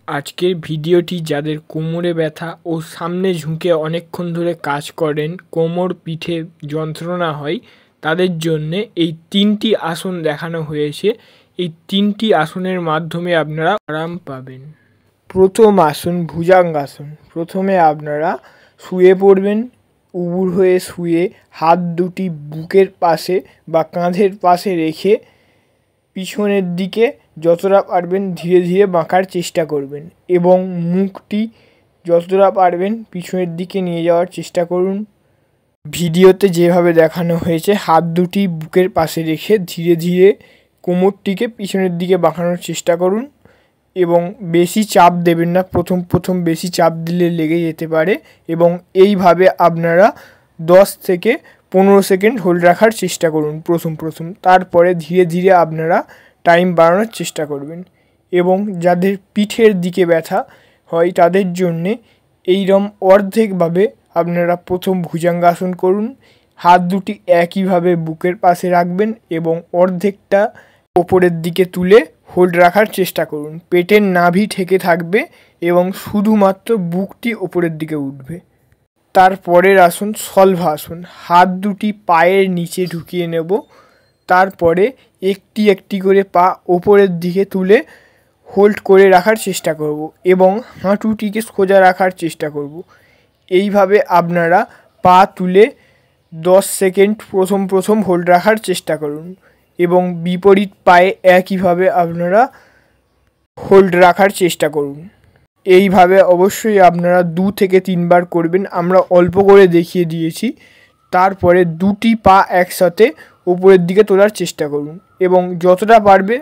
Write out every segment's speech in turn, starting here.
আজকের ভিডিওটি যাদের কোমরে ব্যথা ও সামনে ঝুঁকে অনেকক্ষণ ধরে কাজ করেন, কোমর পিঠে যন্ত্রণা হয়, তাদের জন্যে এই 3টি আসন দেখানো হয়েছে। এই 3টি আসনের মাধ্যমে আপনারা আরাম পাবেন। প্রথম আসন ভুজঙ্গাসন। প্রথমে আপনারা শুয়ে পড়বেন। উবুড় হয়ে শুয়ে হাত দুটি বুকের পাশে বা কাঁধের পাশে রেখে পিছনের দিকে যতটা পারবেন ধীরে ধীরে বাঁকার চেষ্টা করবেন এবং মুখটি যতটা পারবেন পিছনের দিকে নিয়ে যাওয়ার চেষ্টা করুন। ভিডিওতে যেভাবে দেখানো হয়েছে হাত দুটি বুকের পাশে রেখে ধীরে ধীরে কোমরটিকে পিছনের দিকে বাঁকানোর চেষ্টা করুন এবং বেশি চাপ দেবেন না। প্রথম বেশি চাপ দিলে লেগে যেতে পারে এবং এইভাবে আপনারা 10 থেকে 15 সেকেন্ড হোল্ড রাখার চেষ্টা করুন প্রথম। তারপরে ধীরে ধীরে আপনারা টাইম বাড়ানোর চেষ্টা করবেন এবং যাদের পিঠের দিকে ব্যথা হয় তাদের জন্যে এইরকম অর্ধেকভাবে আপনারা প্রথম ভুজঙ্গাসন করুন। হাত দুটি একইভাবে বুকের পাশে রাখবেন এবং অর্ধেকটা ওপরের দিকে তুলে হোল্ড রাখার চেষ্টা করুন। পেটের নাভি ঠেকে থাকবে এবং শুধুমাত্র বুকটি ওপরের দিকে উঠবে। তারপরের আসন শলভাসন। হাত দুটি পায়ের নিচে ঢুকিয়ে নেব। তারপরে একটি একটি করে পা ওপরের দিকে তুলে হোল্ড করে রাখার চেষ্টা করব এবং হাঁটুটিকে সোজা রাখার চেষ্টা করব। এইভাবে আপনারা পা তুলে 10 সেকেন্ড প্রথম হোল্ড রাখার চেষ্টা করুন এবং বিপরীত পায়ে একইভাবে আপনারা হোল্ড রাখার চেষ্টা করুন। এইভাবে অবশ্যই আপনারা 2 থেকে 3 বার করবেন। আমরা অল্প করে দেখিয়ে দিয়েছি। তারপরে দুটি পা একসাথে উপরের দিকে তোলার চেষ্টা করুন এবং যতটা পারবে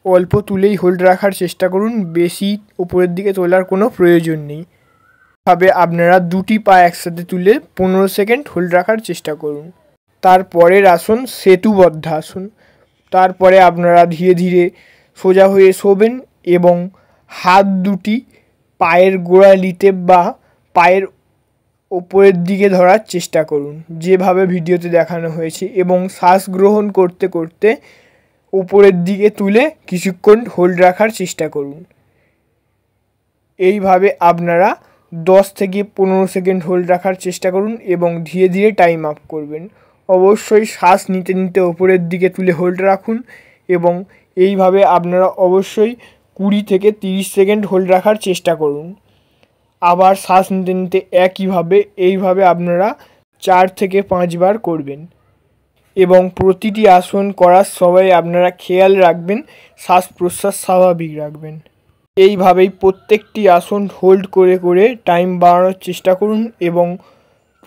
অল্প তুলেই হোল্ড রাখার চেষ্টা করুন। বেশি উপরের দিকে তোলার কোনো প্রয়োজন নেই। ভাবে আপনারা দুটি পা একসাথে তুলে 15 সেকেন্ড হোল্ড রাখার চেষ্টা করুন। তারপরের আসন সেতুবদ্ধাসন। তারপরে আপনারা ধীরে ধীরে সোজা হয়ে শোবেন এবং হাত দুটি পায়ের গোড়ালিতে বা পায়ের ওপরের দিকে ধরার চেষ্টা করুন যেভাবে ভিডিওতে দেখানো হয়েছে এবং শ্বাস গ্রহণ করতে করতে উপরের দিকে তুলে কিছুক্ষণ হোল্ড রাখার চেষ্টা করুন। এইভাবে আপনারা 10 থেকে 15 সেকেন্ড হোল্ড রাখার চেষ্টা করুন এবং ধীরে ধীরে টাইম আপ করবেন। অবশ্যই শ্বাস নিতে নিতে ওপরের দিকে তুলে হোল্ড রাখুন এবং এইভাবে আপনারা অবশ্যই 20 থেকে 30 সেকেন্ড হোল্ড রাখার চেষ্টা করুন। আবার শ্বাস নিতে নিতে এইভাবে আপনারা 4 থেকে 5 বার করবেন এবং প্রতিটি আসন করার সময় আপনারা খেয়াল রাখবেন শ্বাস প্রশ্বাস স্বাভাবিক রাখবেন। এইভাবেই প্রত্যেকটি আসন হোল্ড করে করে টাইম বাড়ানোর চেষ্টা করুন এবং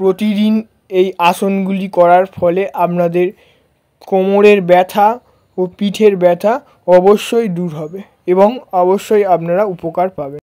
প্রতিদিন এই আসনগুলি করার ফলে আপনাদের কোমরের ব্যথা ও পিঠের ব্যথা অবশ্যই দূর হবে এবং অবশ্যই আপনারা উপকার পাবেন।